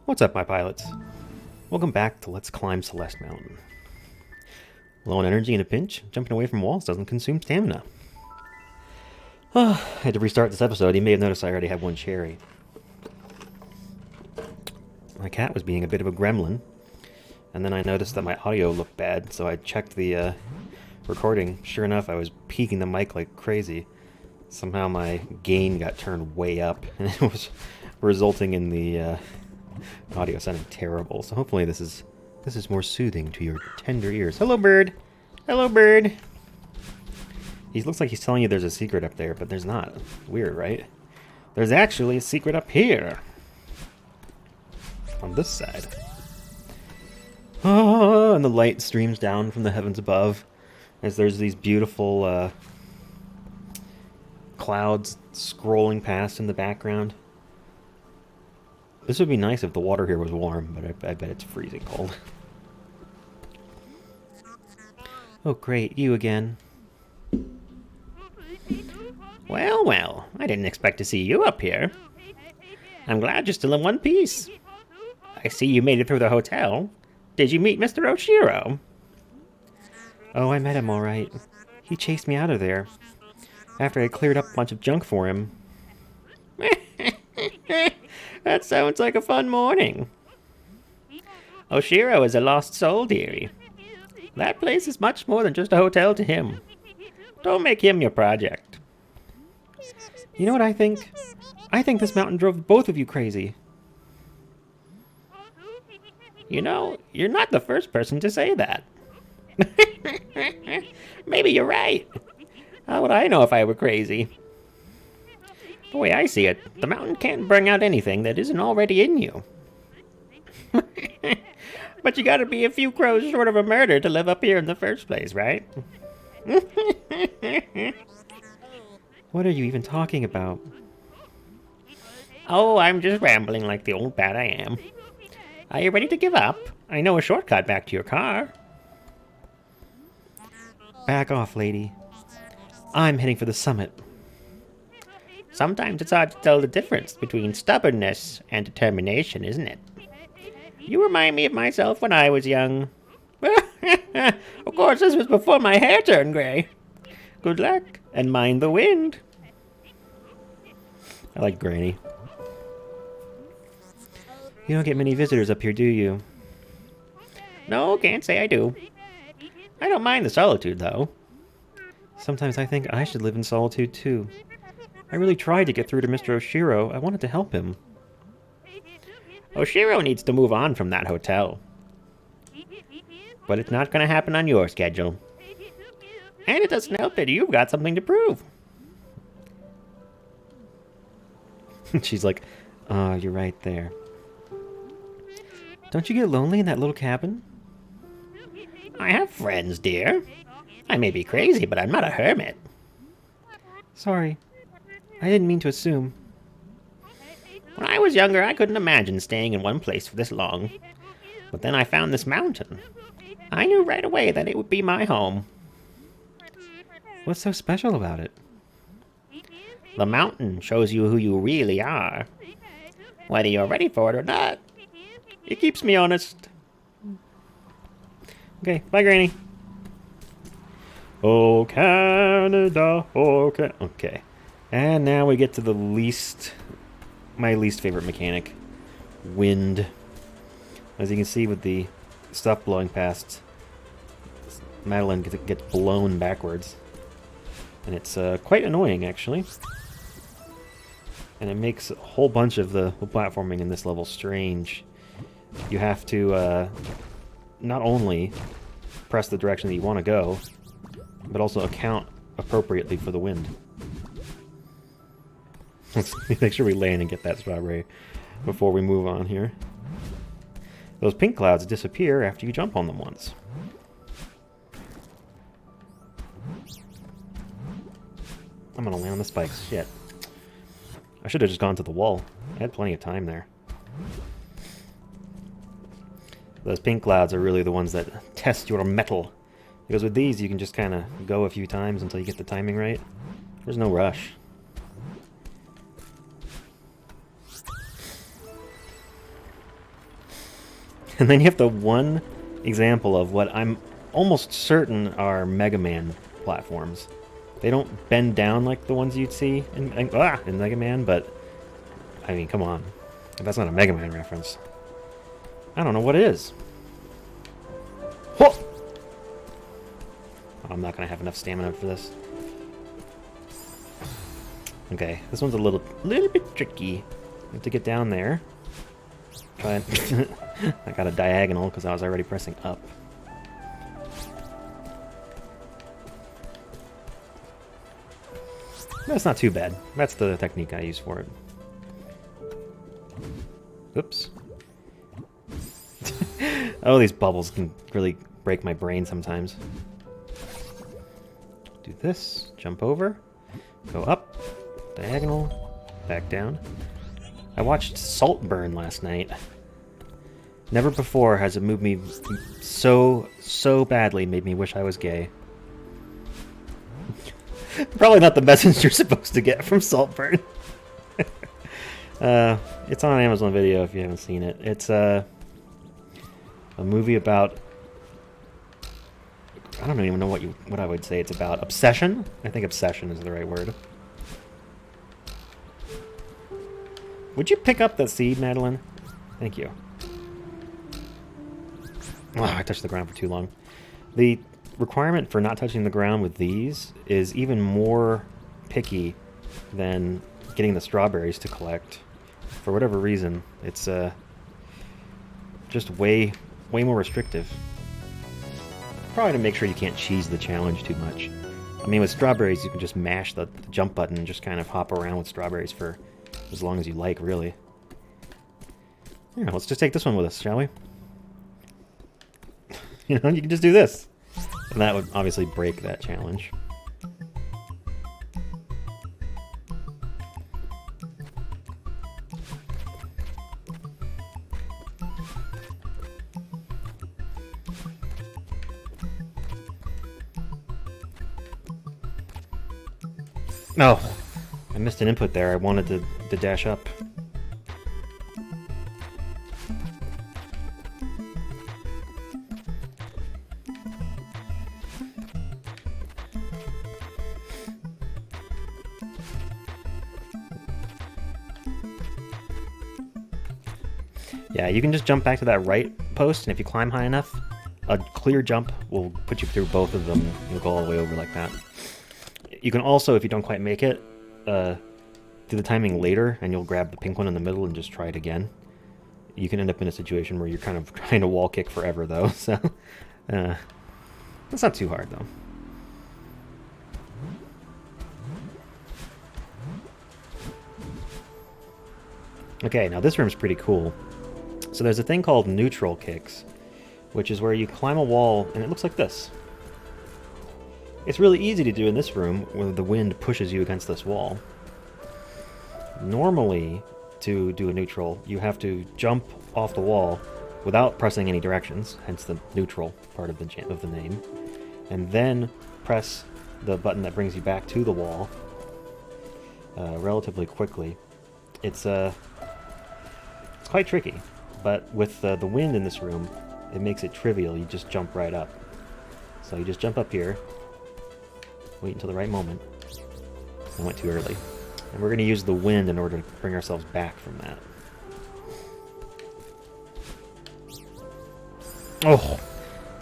What's up, my pilots? Welcome back to Let's Climb Celeste Mountain. Low on energy in a pinch, jumping away from walls doesn't consume stamina. I had to restart this episode. You may have noticed I already have one cherry. My cat was being a bit of a gremlin, and then I noticed that my audio looked bad, so I checked the recording. Sure enough, I was peaking the mic like crazy. Somehow my gain got turned way up, and it was resulting in the audio sounding terrible. So hopefully this is more soothing to your tender ears. Hello, bird. Hello, bird. He looks like he's telling you there's a secret up there, but there's not. Weird, right? There's actually a secret up here. On this side. Oh, and the light streams down from the heavens above as there's these beautiful clouds scrolling past in the background. This would be nice if the water here was warm, but I bet it's freezing cold. Oh great, you again. Well, well, I didn't expect to see you up here. I'm glad you're still in one piece. I see you made it through the hotel. Did you meet Mr. Oshiro? Oh, I met him all right. He chased me out of there after I cleared up a bunch of junk for him. That sounds like a fun morning. Oshiro is a lost soul, dearie. That place is much more than just a hotel to him. Don't make him your project. You know what I think? I think this mountain drove both of you crazy. You know, you're not the first person to say that. Maybe you're right. How would I know if I were crazy? The way I see it, the mountain can't bring out anything that isn't already in you. But you gotta be a few crows short of a murder to live up here in the first place, right? What are you even talking about? Oh, I'm just rambling like the old bat I am. Are you ready to give up? I know a shortcut back to your car. Back off, lady. I'm heading for the summit. Sometimes it's hard to tell the difference between stubbornness and determination, isn't it? You remind me of myself when I was young. Of course, this was before my hair turned gray. Good luck, and mind the wind. I like Granny. You don't get many visitors up here, do you? No, can't say I do. I don't mind the solitude, though. Sometimes I think I should live in solitude, too. I really tried to get through to Mr. Oshiro. I wanted to help him. Oshiro needs to move on from that hotel. But it's not going to happen on your schedule. And it doesn't help that you've got something to prove. She's like, oh, you're right there. Don't you get lonely in that little cabin? I have friends, dear. I may be crazy, but I'm not a hermit. Sorry. I didn't mean to assume. When I was younger, I couldn't imagine staying in one place for this long. But then I found this mountain. I knew right away that it would be my home. What's so special about it? The mountain shows you who you really are. Whether you're ready for it or not. It keeps me honest. Okay, bye, Granny. Oh, Canada, oh, okay. And now we get to my least favorite mechanic. Wind. As you can see with the stuff blowing past, Madeline gets blown backwards. And it's quite annoying, actually. And it makes a whole bunch of the platforming in this level strange. You have to not only press the direction that you want to go, but also account appropriately for the wind. Let's make sure we land and get that strawberry before we move on here. Those pink clouds disappear after you jump on them once. I'm gonna land on the spikes. Shit. I should have just gone to the wall. I had plenty of time there. Those pink clouds are really the ones that test your mettle. Because with these, you can just kind of go a few times until you get the timing right. There's no rush. And then you have the one example of what I'm almost certain are Mega Man platforms. They don't bend down like the ones you'd see in Mega Man, but I mean, come on. If that's not a Mega Man reference, I don't know what it is. Whoa! Oh, I'm not going to have enough stamina for this. Okay, this one's a little bit tricky. I have to get down there. Try and I got a diagonal because I was already pressing up. That's not too bad. That's the technique I use for it. Oops. Oh, these bubbles can really break my brain sometimes. Do this, jump over, go up, diagonal, back down. I watched Saltburn last night. Never before has it moved me so badly, made me wish I was gay. Probably not the message you're supposed to get from Saltburn. It's on Amazon Video if you haven't seen it. It's a movie about, I don't even know what I would say it's about. Obsession? I think obsession is the right word. Would you pick up that seed, Madeline? Thank you. Oh, I touched the ground for too long. The requirement for not touching the ground with these is even more picky than getting the strawberries to collect. For whatever reason, it's just way more restrictive. Probably to make sure you can't cheese the challenge too much. I mean, with strawberries, you can just mash the jump button and just kind of hop around with strawberries for as long as you like, really. Yeah, let's just take this one with us, shall we? You know, you can just do this. And that would obviously break that challenge. Oh, I missed an input there. I wanted to dash up. Yeah, you can just jump back to that right post, and if you climb high enough, a clear jump will put you through both of them. You'll go all the way over like that. You can also, if you don't quite make it, do the timing later, and you'll grab the pink one in the middle and just try it again. You can end up in a situation where you're kind of trying to wall kick forever, though, so that's not too hard, though. Okay, now this room's pretty cool. So there's a thing called neutral kicks, which is where you climb a wall, and it looks like this. It's really easy to do in this room, where the wind pushes you against this wall. Normally, to do a neutral, you have to jump off the wall without pressing any directions, hence the neutral part of the name, and then press the button that brings you back to the wall relatively quickly. It's quite tricky, but with the wind in this room, it makes it trivial. You just jump right up. So you just jump up here, wait until the right moment. I went too early. And we're going to use the wind in order to bring ourselves back from that. Oh!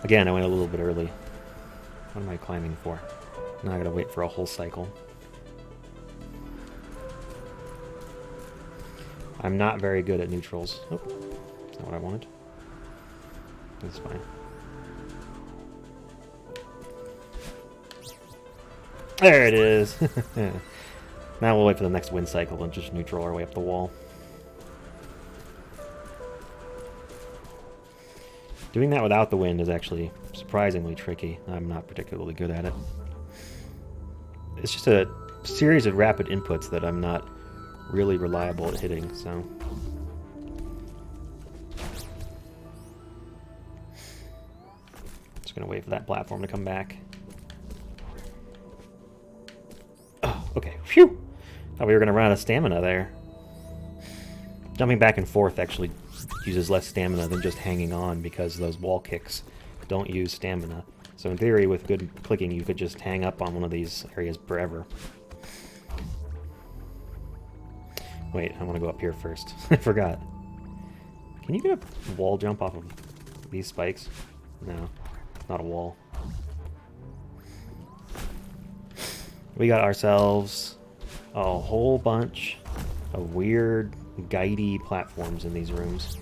Again, I went a little bit early. What am I climbing for? Now I gotta wait for a whole cycle. I'm not very good at neutrals. Oh, that's not what I wanted. That's fine. There it is! Now we'll wait for the next wind cycle and just neutral our way up the wall. Doing that without the wind is actually surprisingly tricky. I'm not particularly good at it. It's just a series of rapid inputs that I'm not really reliable at hitting, so... Just gonna wait for that platform to come back. Oh, okay. Phew! Thought we were gonna run out of stamina there. Jumping back and forth actually uses less stamina than just hanging on because those wall kicks don't use stamina. So in theory, with good clicking, you could just hang up on one of these areas forever. Wait, I want to go up here first. I forgot. Can you get a wall jump off of these spikes? No, not a wall. We got ourselves a whole bunch of weird, guidey platforms in these rooms.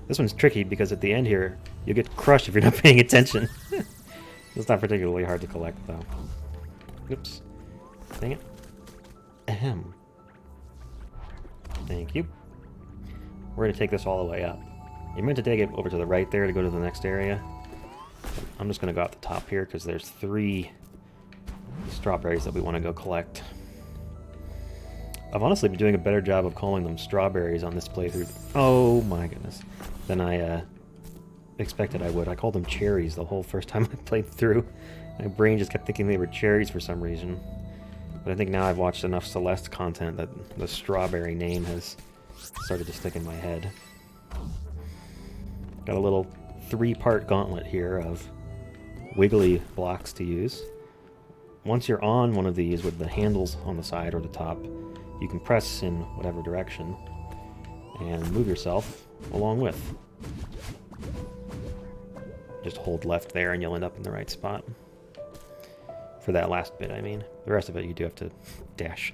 This one's tricky because at the end here, you'll get crushed if you're not paying attention. It's not particularly hard to collect, though. Oops. Dang it. Ahem. Thank you. We're going to take this all the way up. You're meant to take it over to the right there to go to the next area. I'm just going to go out the top here because there's 3 strawberries that we want to go collect. I've honestly been doing a better job of calling them strawberries on this playthrough. Oh my goodness. Than I expected I would. I called them cherries the whole first time I played through. My brain just kept thinking they were cherries for some reason. But I think now I've watched enough Celeste content that the strawberry name has started to stick in my head. Got a little 3-part gauntlet here of wiggly blocks to use. Once you're on one of these with the handles on the side or the top, you can press in whatever direction and move yourself along with. Just hold left there and you'll end up in the right spot. For that last bit, I mean. The rest of it you do have to dash.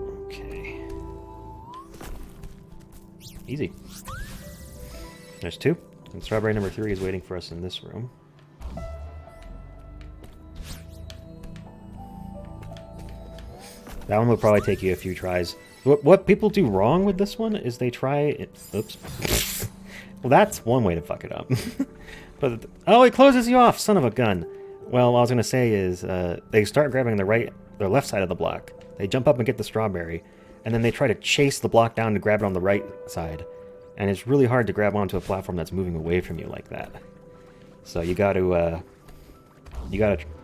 Okay. Easy. There's 2. And strawberry number 3 is waiting for us in this room. That one will probably take you a few tries. What people do wrong with this one is they try it. Oops. Well, that's one way to fuck it up. But oh, it closes you off, son of a gun. Well, what I was gonna say is they start grabbing the left side of the block. They jump up and get the strawberry, and then they try to chase the block down to grab it on the right side. And it's really hard to grab onto a platform that's moving away from you like that. So you got to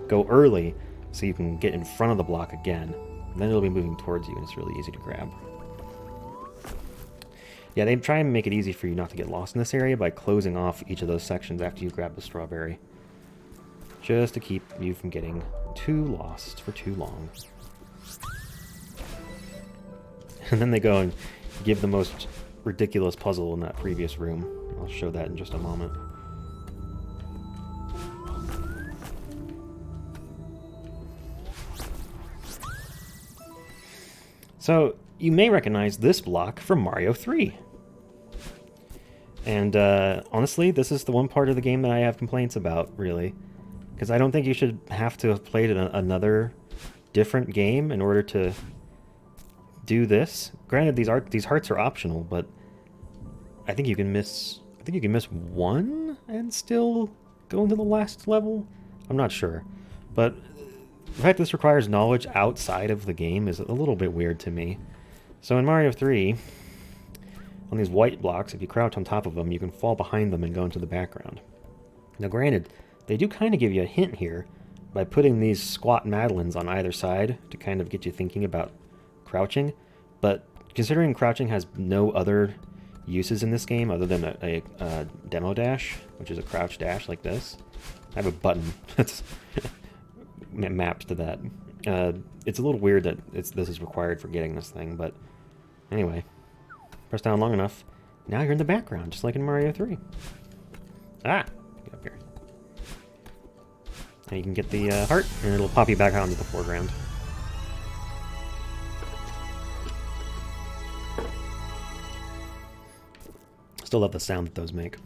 go early so you can get in front of the block again. And then it'll be moving towards you, and it's really easy to grab. Yeah, they try and make it easy for you not to get lost in this area by closing off each of those sections after you grab the strawberry. Just to keep you from getting too lost for too long. And then they go and give the most ridiculous puzzle in that previous room. I'll show that in just a moment. So, you may recognize this block from Mario 3. And honestly, this is the one part of the game that I have complaints about, really. Because I don't think you should have to have played another different game in order to do this. Granted, these hearts are optional, but I think you can miss one and still go into the last level. I'm not sure, but the fact this requires knowledge outside of the game is a little bit weird to me. So in Mario 3, on these white blocks, if you crouch on top of them, you can fall behind them and go into the background. Now granted, they do kind of give you a hint here by putting these squat Madeleines on either side to kind of get you thinking about crouching, but considering crouching has no other uses in this game other than a demo dash, which is a crouch dash like this. I have a button that's mapped to that. It's a little weird that this is required for getting this thing, but anyway, press down long enough. Now you're in the background, just like in Mario 3. Ah, get up here. Now you can get the heart, and it'll pop you back out into the foreground. Still love the sound that those make.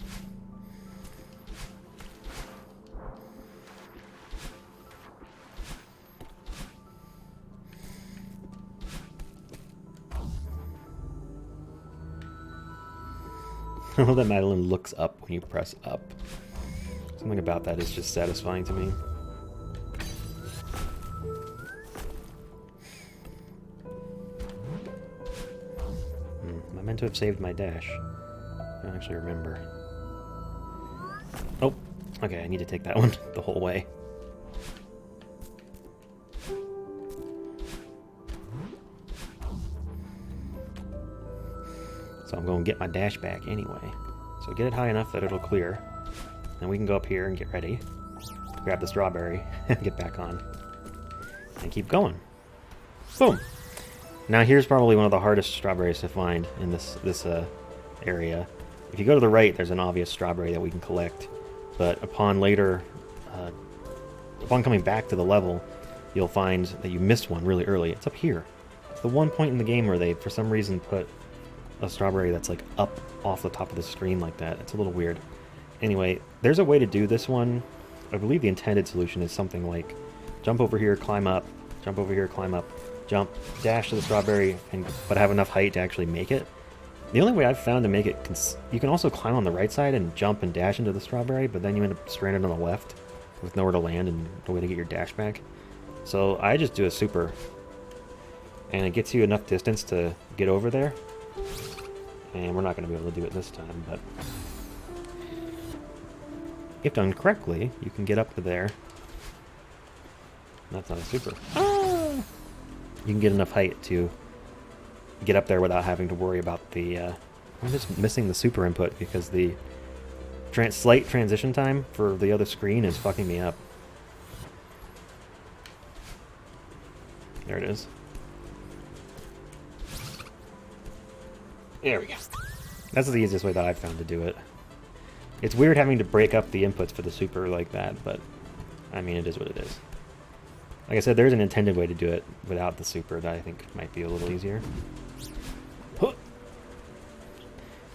I love that Madeline looks up when you press up. Something about that is just satisfying to me. I meant to have saved my dash. I don't actually remember. Oh, okay, I need to take that one the whole way. So I'm going to get my dash back anyway. So get it high enough that it'll clear. Then we can go up here and get ready. Grab the strawberry and get back on. And keep going. Boom! Now here's probably one of the hardest strawberries to find in this area. If you go to the right, there's an obvious strawberry that we can collect. But upon coming back to the level, you'll find that you missed one really early. It's up here. It's the one point in the game where they, for some reason, put a strawberry that's like up off the top of the screen like that. It's a little weird. Anyway, there's a way to do this one. I believe the intended solution is something like jump over here, climb up, jump over here, climb up, jump, dash to the strawberry, but have enough height to actually make it. The only way I've found to make it, you can also climb on the right side and jump and dash into the strawberry, but then you end up stranded on the left with nowhere to land and no way to get your dash back. So I just do a super, and it gets you enough distance to get over there. And we're not going to be able to do it this time, but if done correctly, you can get up to there. That's not a super. Ah! You can get enough height to get up there without having to worry about the... I'm just missing the super input because the slight transition time for the other screen is fucking me up. There it is. There we go. That's the easiest way that I've found to do it. It's weird having to break up the inputs for the super like that, but I mean, it is what it is. Like I said, there's an intended way to do it without the super that I think might be a little easier. Huh.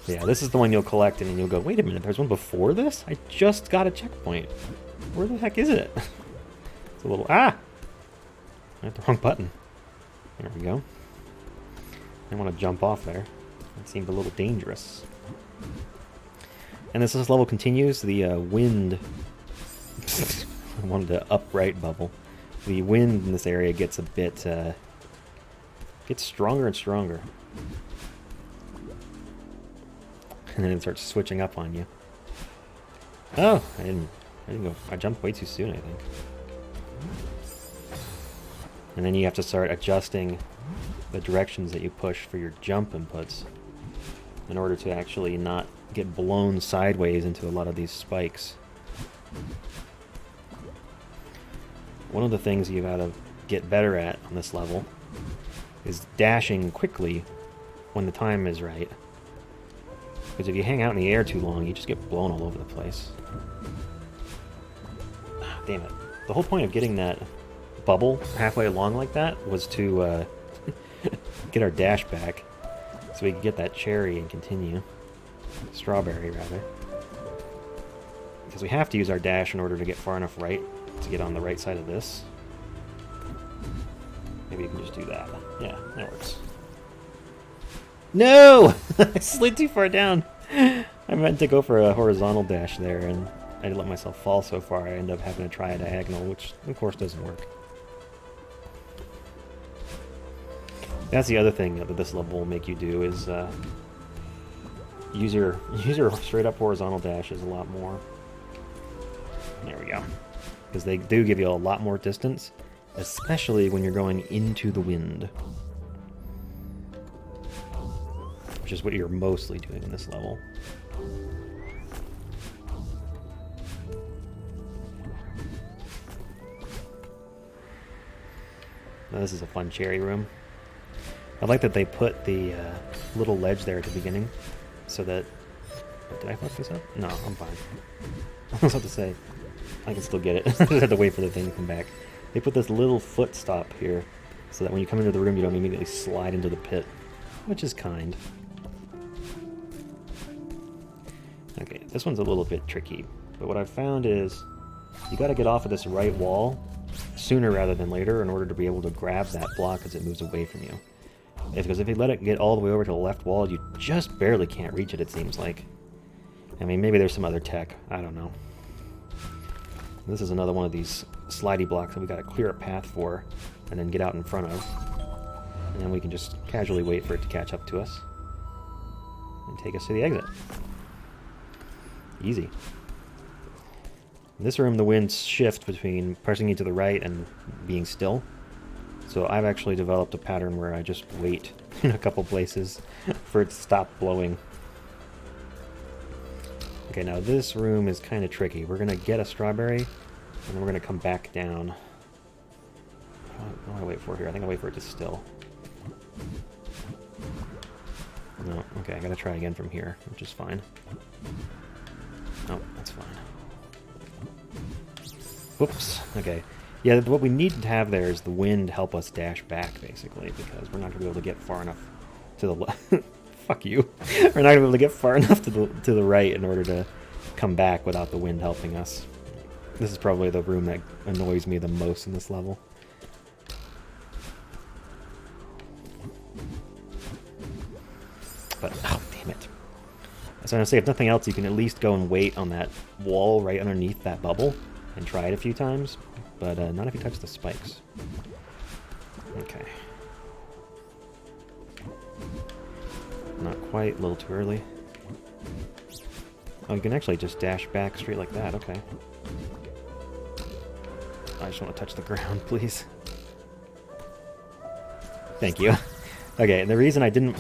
Yeah, this is the one you'll collect and then you'll go, wait a minute, there's one before this? I just got a checkpoint. Where the heck is it? It's a little... Ah! I hit the wrong button. There we go. I want to jump off there. It seemed a little dangerous. And as this level continues, the wind... I wanted to upright bubble. The wind in this area gets a bit... gets stronger and stronger. And then it starts switching up on you. Oh! I didn't go... I jumped way too soon, I think. And then you have to start adjusting the directions that you push for your jump inputs in order to actually not get blown sideways into a lot of these spikes. One of the things you gotta get better at on this level is dashing quickly when the time is right. Because if you hang out in the air too long, you just get blown all over the place. Ah, damn it. The whole point of getting that bubble halfway along like that was to get our dash back so we could get that cherry and continue. Strawberry, rather. Because we have to use our dash in order to get far enough right to get on the right side of this. Maybe you can just do that. Yeah, that works. No! I slid too far down. I meant to go for a horizontal dash there, and I let myself fall so far I end up having to try a diagonal, which of course doesn't work. That's the other thing that this level will make you do is use your straight up horizontal dashes a lot more. There we go. Because they do give you a lot more distance, especially when you're going into the wind. Which is what you're mostly doing in this level. Now, this is a fun cherry room. I like that they put the little ledge there at the beginning, so that... Did I fuck this up? No, I'm fine. I was about to say, I can still get it. I just have to wait for the thing to come back. They put this little foot stop here, so that when you come into the room, you don't immediately slide into the pit, which is kind. Okay, this one's a little bit tricky, but what I've found is you gotta get off of this right wall sooner rather than later in order to be able to grab that block as it moves away from you. Because if you let it get all the way over to the left wall, you just barely can't reach it, it seems like. I mean, maybe there's some other tech. I don't know. This is another one of these slidey blocks that we gotta clear a path for and then get out in front of. And then we can just casually wait for it to catch up to us and take us to the exit. Easy. In this room, the winds shift between pressing you to the right and being still. So I've actually developed a pattern where I just wait in a couple places for it to stop blowing. Okay, now this room is kind of tricky. We're going to get a strawberry, and then we're going to come back down. What do I wait for here? I think I'll wait for it to still. No, okay, I gotta try again from here, which is fine. Oh, that's fine. Whoops, okay. Yeah, what we need to have there is the wind help us dash back, basically, because we're not gonna be able to get far enough to the left. Fuck you. We're not gonna be able to get far enough to the right in order to come back without the wind helping us. This is probably the room that annoys me the most in this level. But, oh, damn it. So I'm going to say, if nothing else, you can at least go and wait on that wall right underneath that bubble and try it a few times, but not if you touch the spikes. Okay. Not quite, a little too early. Oh, you can actually just dash back straight like that, okay. I just want to touch the ground, please. Thank you. Okay, and the reason I didn't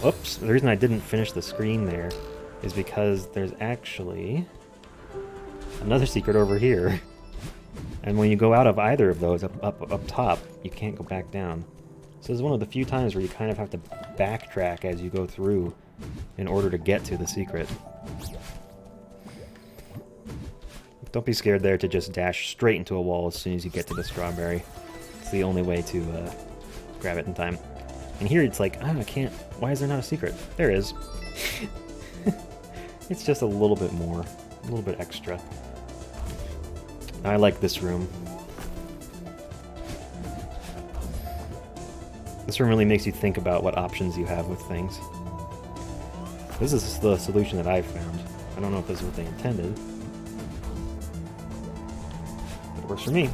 finish the screen there is because there's actually another secret over here. And when you go out of either of those up top, you can't go back down. So this is one of the few times where you kind of have to backtrack as you go through in order to get to the secret. Don't be scared there to just dash straight into a wall as soon as you get to the strawberry. It's the only way to grab it in time. And here it's like, oh, I can't. Why is there not a secret? There is. It's just a little bit more. A little bit extra. I like this room. This room really makes you think about what options you have with things. This is the solution that I've found. I don't know if this is what they intended. But it works for me.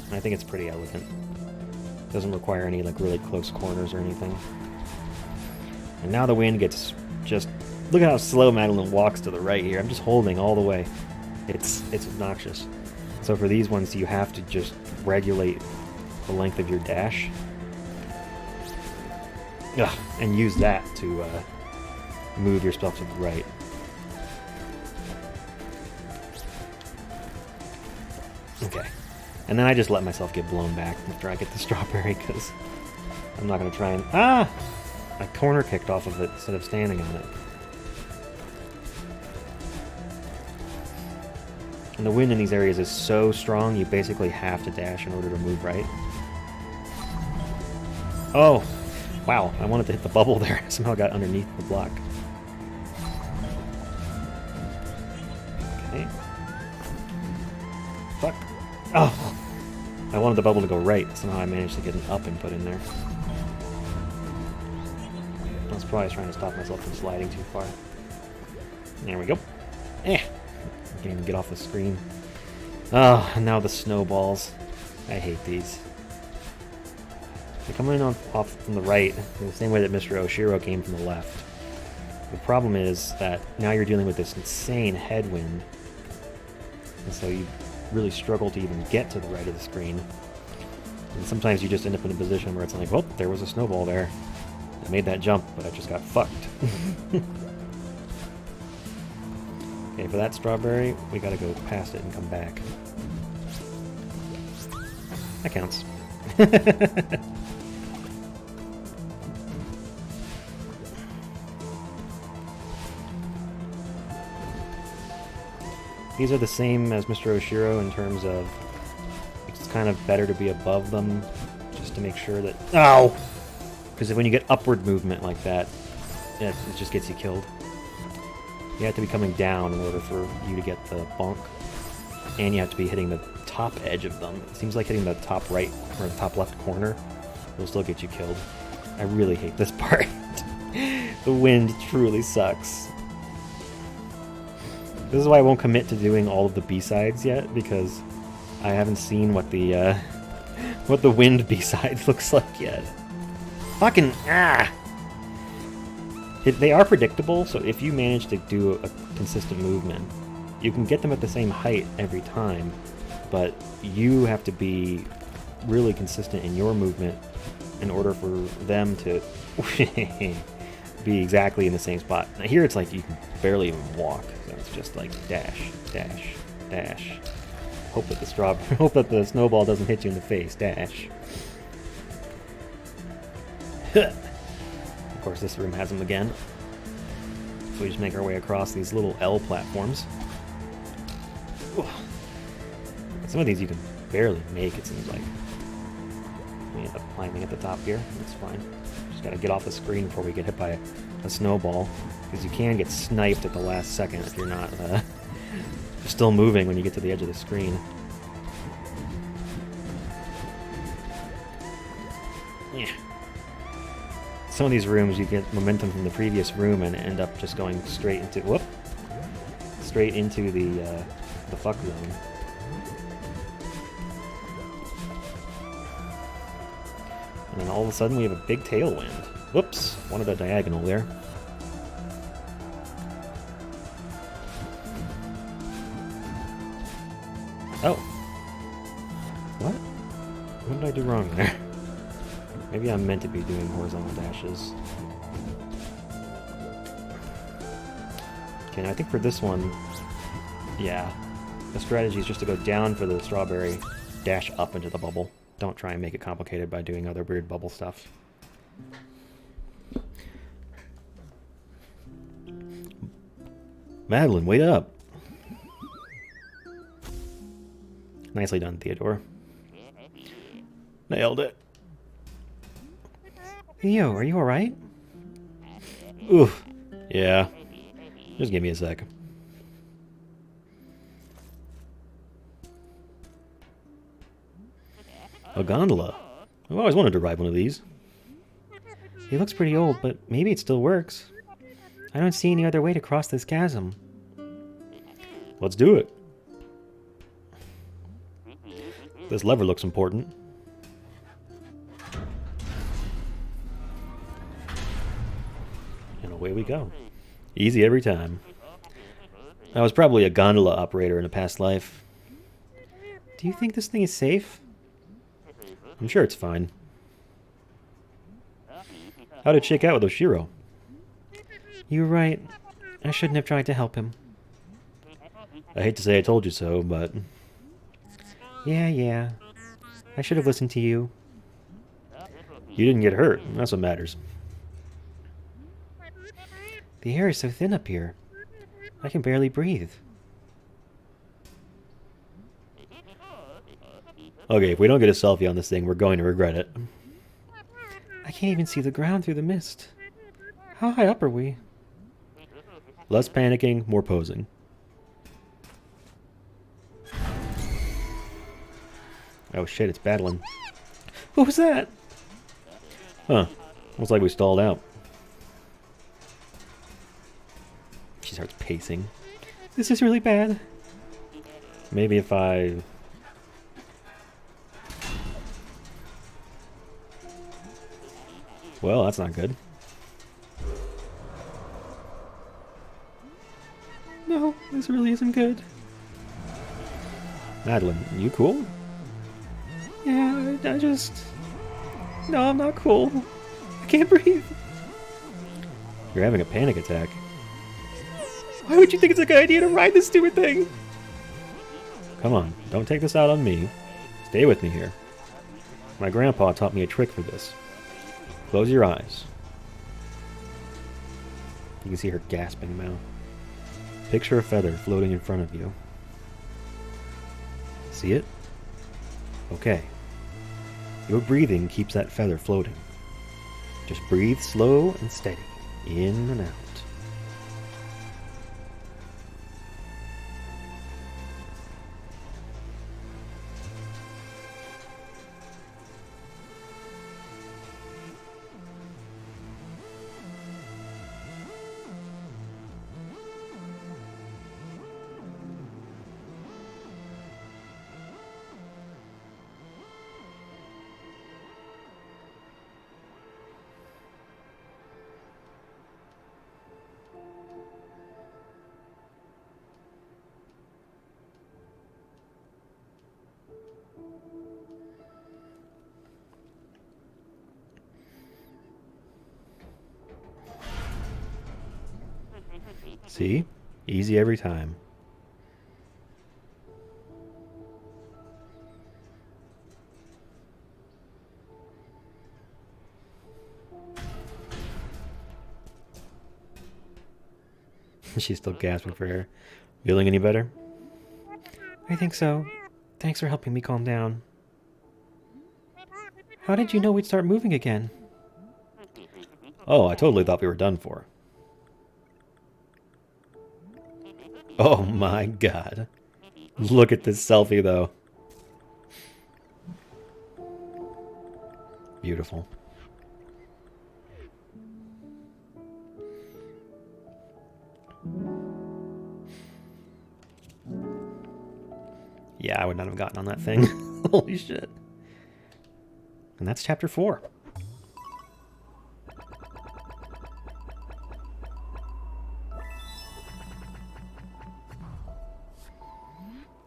And I think it's pretty elegant. Doesn't require any like really close corners or anything. And now the wind gets just... Look at how slow Madeline walks to the right here. I'm just holding all the way. It's obnoxious. So for these ones, you have to just regulate the length of your dash. Ugh, and use that to move yourself to the right. Okay. And then I just let myself get blown back after I get the strawberry, because I'm not going to try and... Ah! I corner kicked off of it instead of standing on it. And the wind in these areas is so strong, you basically have to dash in order to move right. Oh! Wow, I wanted to hit the bubble there. I somehow got underneath the block. Okay. Fuck. Oh! I wanted the bubble to go right. Somehow I managed to get an up input in there. I was probably trying to stop myself from sliding too far. There we go. Eh! I can't even get off the screen. Oh, and now the snowballs. I hate these. They come in off from the right, in the same way that Mr. Oshiro came from the left. The problem is that now you're dealing with this insane headwind, and so you really struggle to even get to the right of the screen. And sometimes you just end up in a position where it's like, well, there was a snowball there. I made that jump, but I just got fucked. Okay, for that strawberry, we gotta go past it and come back. That counts. These are the same as Mr. Oshiro in terms of it's kind of better to be above them just to make sure that... Ow! Because when you get upward movement like that, it just gets you killed. You have to be coming down in order for you to get the bonk. And you have to be hitting the top edge of them. It seems like hitting the top right or the top left corner will still get you killed. I really hate this part. The wind truly sucks. This is why I won't commit to doing all of the B-sides yet, because I haven't seen what the wind B-side looks like yet. Fucking ah! They are predictable, so if you manage to do a consistent movement, you can get them at the same height every time, but you have to be really consistent in your movement in order for them to be exactly in the same spot. Now here it's like you can barely even walk, so it's just like dash, dash, dash. Hope that hope that the snowball doesn't hit you in the face. Dash. Of course, this room has them again. So we just make our way across these little L platforms. Some of these you can barely make, it seems like. We end up climbing at the top here. That's fine. Just gotta get off the screen before we get hit by a snowball, because you can get sniped at the last second if you're not still moving when you get to the edge of the screen. Yeah. Some of these rooms you get momentum from the previous room and end up just going straight into the fuck zone. And then all of a sudden we have a big tailwind. Whoops, wanted a diagonal there. Oh. What? What did I do wrong there? Maybe I'm meant to be doing horizontal dashes. Okay, now I think for this one, yeah, the strategy is just to go down for the strawberry, dash up into the bubble. Don't try and make it complicated by doing other weird bubble stuff. Madeline, wait up! Nicely done, Theodore. Nailed it. Theo, are you alright? Oof. Yeah. Just give me a sec. A gondola. I've always wanted to ride one of these. It looks pretty old, but maybe it still works. I don't see any other way to cross this chasm. Let's do it. This lever looks important. And away we go. Easy every time. I was probably a gondola operator in a past life. Do you think this thing is safe? I'm sure it's fine. How did it shake out with Oshiro? You're right. I shouldn't have tried to help him. I hate to say I told you so, but... Yeah. I should have listened to you. You didn't get hurt. That's what matters. The air is so thin up here. I can barely breathe. Okay, if we don't get a selfie on this thing, we're going to regret it. I can't even see the ground through the mist. How high up are we? Less panicking, more posing. Oh shit, it's battling. What was that? Huh. Looks like we stalled out. She starts pacing. This is really bad. Maybe if I... Well, that's not good. No, this really isn't good. Madeline, you cool? Yeah, I just... No, I'm not cool. I can't breathe. You're having a panic attack. Why would you think it's a good idea to ride this stupid thing? Come on, don't take this out on me. Stay with me here. My grandpa taught me a trick for this. Close your eyes. You can see her gasping now. Picture a feather floating in front of you. See it? Okay. Your breathing keeps that feather floating. Just breathe slow and steady, in and out. See? Easy every time. She's still gasping for air. Feeling any better? I think so. Thanks for helping me calm down. How did you know we'd start moving again? Oh, I totally thought we were done for. Oh my god. Look at this selfie, though. Beautiful. Yeah, I would not have gotten on that thing. Holy shit. And that's chapter 4.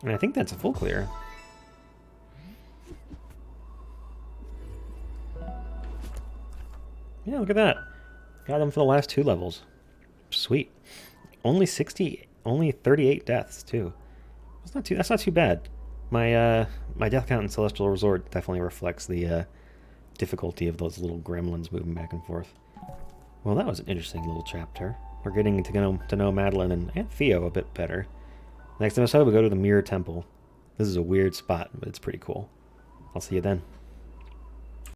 And I think that's a full clear. Yeah, look at that. Got them for the last 2 levels. Sweet. Only 38 deaths too. That's not too bad. My my death count in Celestial Resort definitely reflects the difficulty of those little gremlins moving back and forth. Well, that was an interesting little chapter. We're getting to know Madeline and Theo a bit better. Next episode, we go to the Mirror Temple. This is a weird spot, but it's pretty cool. I'll see you then.